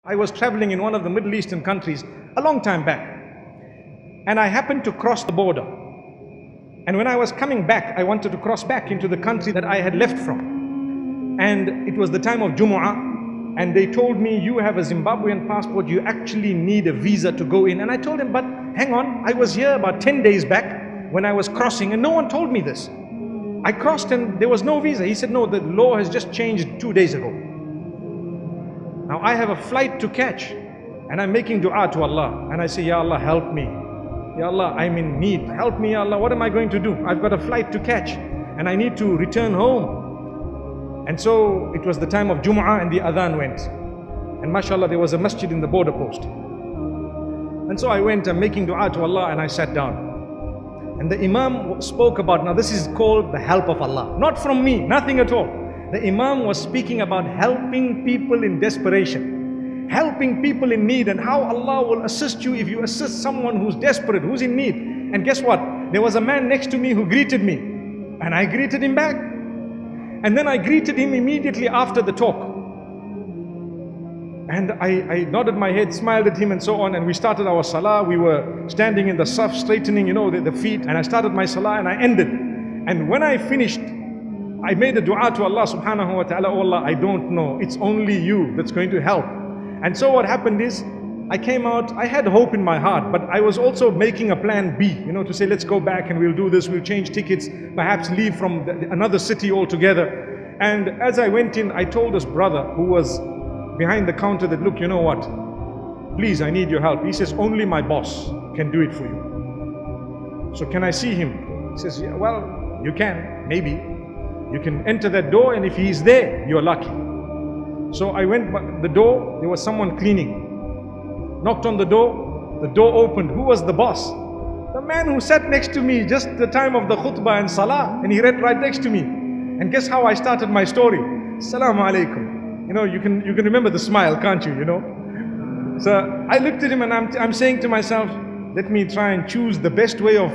I was traveling in one of the Middle Eastern countries a long time back, and I happened to cross the border. And when I was coming back, I wanted to cross back into the country that I had left from. And it was the time of Jumu'ah, and they told me, you have a Zimbabwean passport, you actually need a visa to go in. And I told them, but hang on, I was here about 10 days back when I was crossing, and no one told me this. I crossed and there was no visa. He said, no, the law has just changed 2 days ago. Now I have a flight to catch, and I'm making dua to Allah, and I say, Ya Allah, help me. Ya Allah, I'm in need. Help me, Ya Allah. What am I going to do? I've got a flight to catch, and I need to return home. And so it was the time of Jumu'ah, and the adhan went. And mashallah, there was a masjid in the border post. And so I went, I'm making dua to Allah, and I sat down. And the Imam spoke about, now this is called the help of Allah. Not from me, nothing at all. The Imam was speaking about helping people in desperation, helping people in need, and how Allah will assist you if you assist someone who's desperate, who's in need. And guess what? There was a man next to me who greeted me, and I greeted him back. And then I greeted him immediately after the talk. And I nodded my head, smiled at him and so on, and we started our salah. We were standing in the saf, straightening, the feet, and I started my salah and I ended. And when I finished, I made a dua to Allah subhanahu wa ta'ala, oh Allah, I don't know, it's only you that's going to help. And so what happened is, I came out, I had hope in my heart, but I was also making a plan B, to say, let's go back and we'll do this, we'll change tickets, perhaps leave from another city altogether. And as I went in, I told this brother who was behind the counter that, look, you know what, please, I need your help. He says, only my boss can do it for you. So can I see him? He says, yeah, well, you can, maybe. You can enter that door, and if he's there, you're lucky. So I went by the door, there was someone cleaning. Knocked on the door opened. Who was the boss? The man who sat next to me just the time of the khutbah and salah, and he read right next to me. And guess how I started my story? Assalamu alaikum. You can remember the smile, can't you? So I looked at him and I'm saying to myself, let me try and choose the best way of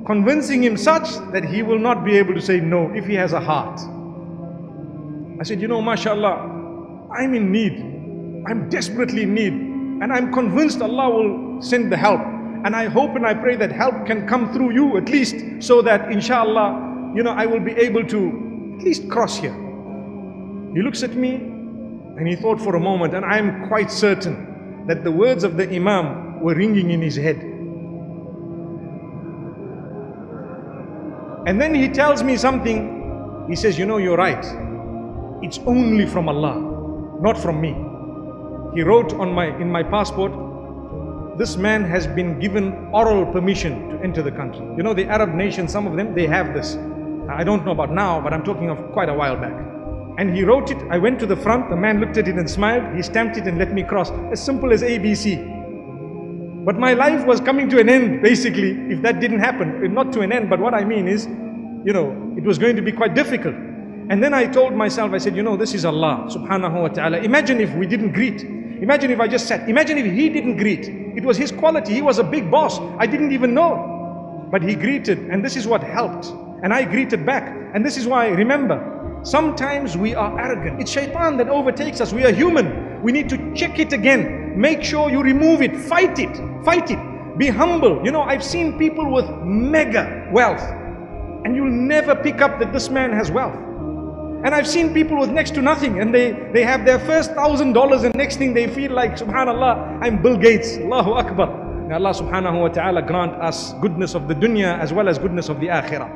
convincing him such that he will not be able to say no if he has a heart. I said, mashallah, I'm in need. I'm desperately in need. And I'm convinced Allah will send the help. And I hope and I pray that help can come through you at least, so that inshallah, I will be able to at least cross here. He looks at me and he thought for a moment, and I'm quite certain that the words of the Imam were ringing in his head. And then he tells me something. He says, you're right. It's only from Allah, not from me. He wrote in my passport, this man has been given oral permission to enter the country. The Arab nations, some of them, they have this. I don't know about now, but I'm talking of quite a while back. And he wrote it. I went to the front. The man looked at it and smiled. He stamped it and let me cross. As simple as ABC. But my life was coming to an end, basically, if that didn't happen. Not to an end, but what I mean is, it was going to be quite difficult. And then I told myself, I said, this is Allah subhanahu wa ta'ala. Imagine if we didn't greet. Imagine if I just sat. Imagine if he didn't greet. It was his quality. He was a big boss. I didn't even know. But he greeted, and this is what helped. And I greeted back. And this is why, remember, sometimes we are arrogant. It's shaitan that overtakes us. We are human. We need to check it again. Make sure you remove it. Fight it. Fight it. Be humble. I've seen people with mega wealth, and you'll never pick up that this man has wealth. And I've seen people with next to nothing, and they have their first $1,000, and next thing they feel like, subhanallah, I'm Bill Gates. Allahu Akbar. May Allah subhanahu wa ta'ala grant us goodness of the dunya as well as goodness of the akhirah.